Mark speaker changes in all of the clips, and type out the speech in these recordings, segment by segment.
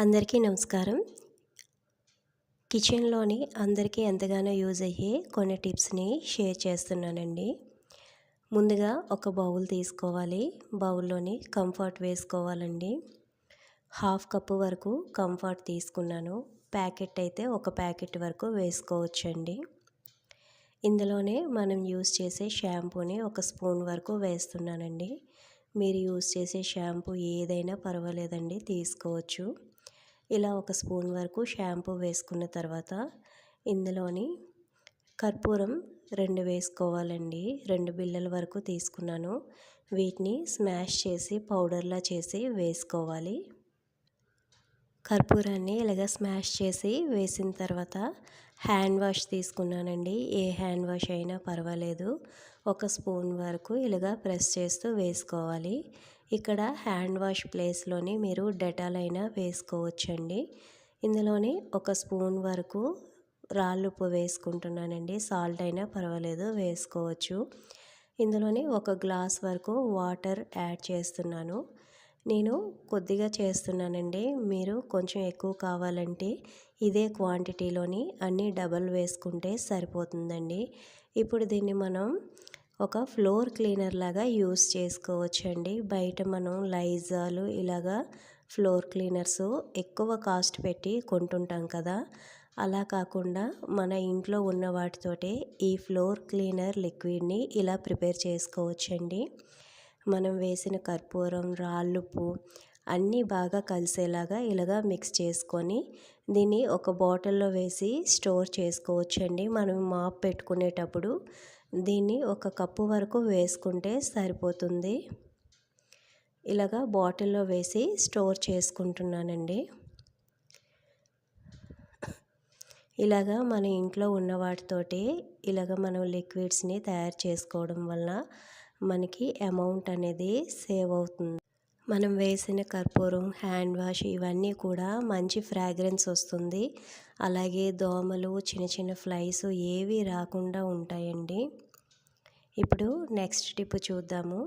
Speaker 1: అందరికీ నమస్కారం. కిచెన్‌లోని అందరికీ ఎంతగానో యూజ్ అయ్యే కొన్ని టిప్స్‌ని షేర్ చేస్తున్నానండి. ముందుగా ఒక బౌల్ తీసుకోవాలి. బౌల్‌లోని కంఫర్ట్ వేసుకోవాలండి. హాఫ్ కప్పు వరకు కంఫర్ట్ తీసుకున్నాను. ప్యాకెట్ అయితే ఒక ప్యాకెట్ వరకు వేసుకోవచ్చండి. ఇందులోనే మనం యూజ్ చేసే షాంపూని ఒక స్పూన్ వరకు వేస్తున్నానండి. మీరు యూజ్ చేసే షాంపూ ఏదైనా పర్వాలేదండి, తీసుకోవచ్చు. ఇలా ఒక స్పూన్ వరకు షాంపూ వేసుకున్న తర్వాత ఇందులోని కర్పూరం 2 వేసుకోవాలండి. 2 బిళ్ళల వరకు తీసుకున్నాను. వీటిని స్మాష్ చేసి పౌడర్లా చేసి వేసుకోవాలి. కర్పూరాన్ని ఇలాగ స్మాష్ చేసి వేసిన తర్వాత హ్యాండ్ వాష్ తీసుకున్నానండి. ఏ హ్యాండ్ వాష్ అయినా పర్వాలేదు. ఒక స్పూన్ వరకు ఇలాగ ప్రెస్ చేస్తూ వేసుకోవాలి. ఇక్కడ హ్యాండ్ వాష్ ప్లేస్లోని మీరు డెటాల్ అయినా వేసుకోవచ్చండి. ఇందులోని ఒక స్పూన్ వరకు రాళ్ళుప్పు వేసుకుంటున్నానండి. సాల్ట్ అయినా పర్వాలేదు, వేసుకోవచ్చు. ఇందులోని ఒక గ్లాస్ వరకు వాటర్ యాడ్ చేస్తున్నాను. నేను కొద్దిగా చేస్తున్నానండి. మీరు కొంచెం ఎక్కువ కావాలంటే ఇదే క్వాంటిటీలోని అన్నీ డబల్ వేసుకుంటే సరిపోతుందండి. ఇప్పుడు దీన్ని మనం ఒక ఫ్లోర్ క్లీనర్ లాగా యూస్ చేసుకోవచ్చండి. బయట మనం లైజాలు ఇలాగా ఫ్లోర్ క్లీనర్స్ ఎక్కువ కాస్ట్ పెట్టి కొంటుంటాం కదా, అలా కాకుండా మన ఇంట్లో ఉన్న వాటితోటే ఈ ఫ్లోర్ క్లీనర్ లిక్విడ్ని ఇలా ప్రిపేర్ చేసుకోవచ్చండి. మనం వేసిన కర్పూరం, రాళ్ళుప్పు అన్నీ బాగా కలిసేలాగా ఇలాగా మిక్స్ చేసుకొని దీన్ని ఒక బాటిల్లో వేసి స్టోర్ చేసుకోవచ్చండి. మనం మాప్ పెట్టుకునేటప్పుడు దీన్ని ఒక కప్పు వరకు వేసుకుంటే సరిపోతుంది. ఇలాగా బాటిల్లో వేసి స్టోర్ చేసుకుంటున్నానండి. ఇలాగా మన ఇంట్లో ఉన్న వాటితోటి ఇలాగ మనం లిక్విడ్స్ని తయారు చేసుకోవడం వల్ల మనకి అమౌంట్ అనేది సేవ్ అవుతుంది. మనం వేసిన కర్పూరం, హ్యాండ్ వాష్ ఇవన్నీ కూడా మంచి ఫ్రాగ్రెన్స్ వస్తుంది. అలాగే దోమలు, చిన్న చిన్న ఫ్లైస్ ఏవి రాకుండా ఉంటాయండి. ఇప్పుడు నెక్స్ట్ టిప్ చూద్దాము.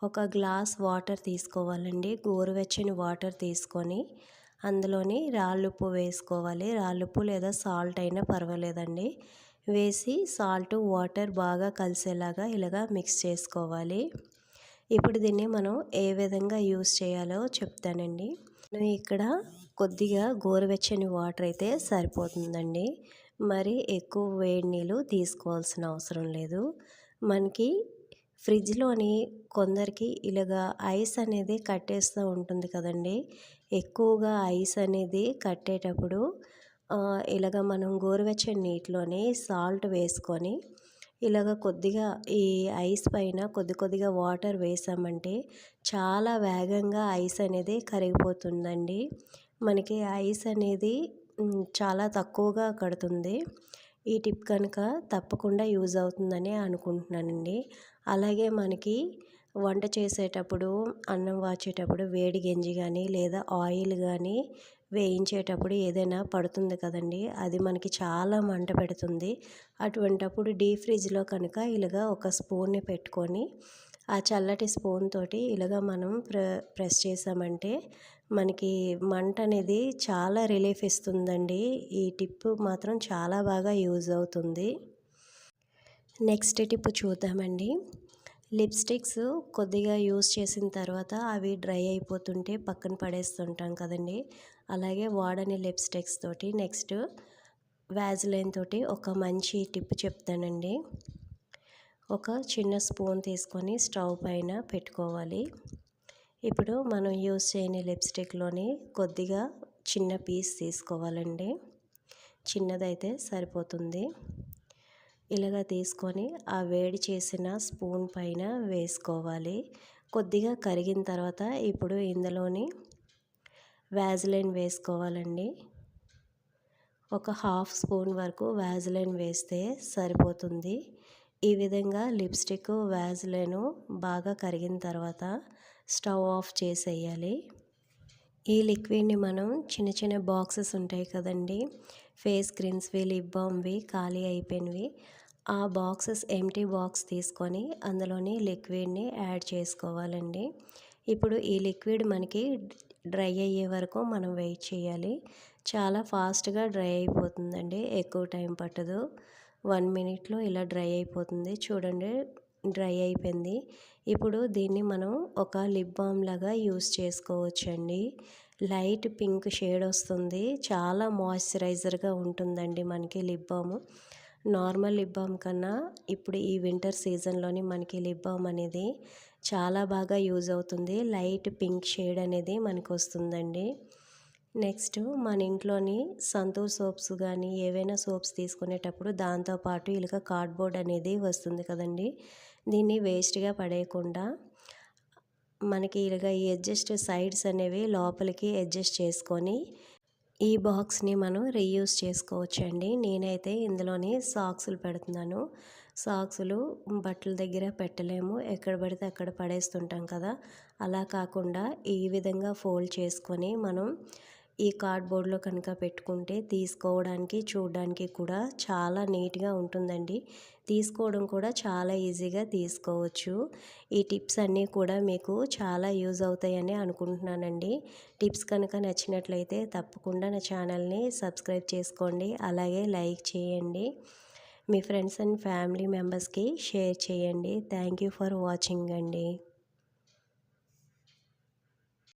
Speaker 1: ఒక గ్లాస్ వాటర్ తీసుకోవాలండి. గోరువెచ్చని వాటర్ తీసుకొని అందులోని రాళ్ళుప్పు వేసుకోవాలి. రాళ్ళుప్పు లేదా సాల్ట్ అయినా పర్వాలేదండి. వేసి సాల్ట్, వాటర్ బాగా కలిసేలాగా ఇలాగా మిక్స్ చేసుకోవాలి. ఇప్పుడు దీన్ని మనం ఏ విధంగా యూస్ చేయాలో చెప్తానండి. నేను ఇక్కడ కొద్దిగా గోరువెచ్చని వాటర్ అయితే సరిపోతుందండి. మరి ఎక్కువ వేడి నీళ్ళు తీసుకోవాల్సిన అవసరం లేదు. మనకి ఫ్రిడ్జ్లోని కొందరికి ఇలాగా ఐస్ అనేది కట్టేస్తూ ఉంటుంది కదండి. ఎక్కువగా ఐస్ అనేది కట్టేటప్పుడు ఇలాగ మనం గోరువెచ్చని నీటిలోని సాల్ట్ వేసుకొని ఇలాగ కొద్దిగా ఈ ఐస్ పైన కొద్దిగా వాటర్ వేసామంటే చాలా వేగంగా ఐస్ అనేది కరిగిపోతుందండి. మనకి ఐస్ అనేది చాలా తక్కువగా కడుతుంది. ఈ టిప్ కనుక తప్పకుండా యూజ్ అవుతుందని అనుకుంటున్నానండి. అలాగే మనకి వంట చేసేటప్పుడు, అన్నం వాచేటప్పుడు వేడి గంజి కానీ లేదా ఆయిల్ కానీ వేయించేటప్పుడు ఏదైనా పడుతుంది కదండి, అది మనకి చాలా మంట పెడుతుంది. అటువంటప్పుడు డీప్ ఫ్రిడ్జ్లో కనుక ఇలాగా ఒక స్పూన్ని పెట్టుకొని ఆ చల్లటి స్పూన్ తోటి ఇలాగా మనం ప్రెస్ చేసామంటే మనకి మంట అనేది చాలా రిలీఫ్ ఇస్తుందండి. ఈ టిప్ మాత్రం చాలా బాగా యూజ్ అవుతుంది. నెక్స్ట్ టిప్ చూద్దామండి. లిప్స్టిక్స్ కొద్దిగా యూస్ చేసిన తర్వాత అవి డ్రై అయిపోతుంటే పక్కన పడేస్తుంటాం కదండి. అలాగే వాడని లిప్స్టిక్స్ తోటి నెక్స్ట్ వ్యాజ్లైన్ తోటి ఒక మంచి టిప్ చెప్తానండి. ఒక చిన్న స్పూన్ తీసుకొని స్టవ్ పైన పెట్టుకోవాలి. ఇప్పుడు మనం యూస్ చేయని లిప్స్టిక్లోని కొద్దిగా చిన్న పీస్ తీసుకోవాలండి. చిన్నదైతే సరిపోతుంది. ఇలాగ తీసుకొని ఆ వేడి చేసిన స్పూన్ పైన వేసుకోవాలి. కొద్దిగా కరిగిన తర్వాత ఇప్పుడు ఇందులోని వ్యాజ్లైన్ వేసుకోవాలండి. ఒక హాఫ్ స్పూన్ వరకు వ్యాజ్లైన్ వేస్తే సరిపోతుంది. ఈ విధంగా లిప్స్టిక్, వ్యాజ్లైన్ బాగా కరిగిన తర్వాత స్టవ్ ఆఫ్ చేసేయాలి. ఈ లిక్విడ్ని మనం చిన్న చిన్న బాక్సెస్ ఉంటాయి కదండి, ఫేస్ క్రీమ్స్వి, లిప్ బామ్వి ఖాళీ అయిపోయినవి, ఆ బాక్సెస్ ఎంటీ బాక్స్ తీసుకొని అందులోని లిక్విడ్ని యాడ్ చేసుకోవాలండి. ఇప్పుడు ఈ లిక్విడ్ మనకి డ్రై అయ్యే వరకు మనం వెయిట్ చేయాలి. చాలా ఫాస్ట్‌గా డ్రై అయిపోతుందండి. ఎక్కువ టైం పట్టదు. 1 మినిట్‌లో ఇలా డ్రై అయిపోతుంది. చూడండి డ్రై అయిపోయింది. ఇప్పుడు దీన్ని మనం ఒక లిప్ బామ్ లాగా యూజ్ చేసుకోవచ్చండి. లైట్ పింక్ షేడ్ వస్తుంది. చాలా మాయిశ్చరైజర్‌గా ఉంటుందండి మనకి లిప్ బాము. నార్మల్ లిప్ బామ్ కన్నా ఇప్పుడు ఈ వింటర్ సీజన్‌లోని మనకి లిప్ బామ్ అనేది చాలా బాగా యూజ్ అవుతుంది. లైట్ పింక్ షేడ్ అనేది మనకొస్తుందండి. నెక్స్ట్ మన ఇంట్లోని సంతూర్ సోప్స్ గానీ, ఏవైనా సోప్స్ తీసుకునేటప్పుడు దాంతో పాటు ఇలాగ కార్డ్‌బోర్డ్ అనేది వస్తుంది కదండీ! దీన్ని వేస్ట్‌గా పడేయకుండా మనకి ఇలాగ ఈ సైడ్స్ అనేవి లోపలికి అడ్జస్ట్ చేసుకొని ఈ బాక్స్‌ని మనం రీయూజ్ చేసుకోవచ్చండి. నేనైతే ఇందులోని సాక్సులు పెడుతున్నాను. సాక్సులు బట్టల దగ్గర పెట్టలేము. ఎక్కడ పడితే అక్కడ పడేస్తుంటాం కదా! అలా కాకుండా ఈ విధంగా ఫోల్డ్ చేసుకొని మనం ఈ కార్డ్‌బోర్డ్‌లో కనుక పెట్టుకుంటే తీసుకోవడానికి, చూడడానికి కూడా చాలా నీట్‌గా ఉంటుందండి. తీసుకోవడం కూడా చాలా ఈజీగా తీసుకోవచ్చు. ఈ టిప్స్ అన్నీ కూడా మీకు చాలా యూజ్ అవుతాయని అనుకుంటున్నానండి. టిప్స్ కనుక నచ్చినట్లయితే తప్పకుండా నా ఛానల్ని సబ్స్క్రైబ్ చేసుకోండి. అలాగే లైక్ చేయండి. మీ ఫ్రెండ్స్ అండ్ ఫ్యామిలీ మెంబర్స్కి షేర్ చేయండి. థ్యాంక్ యూ ఫర్ వాచింగ్ అండి.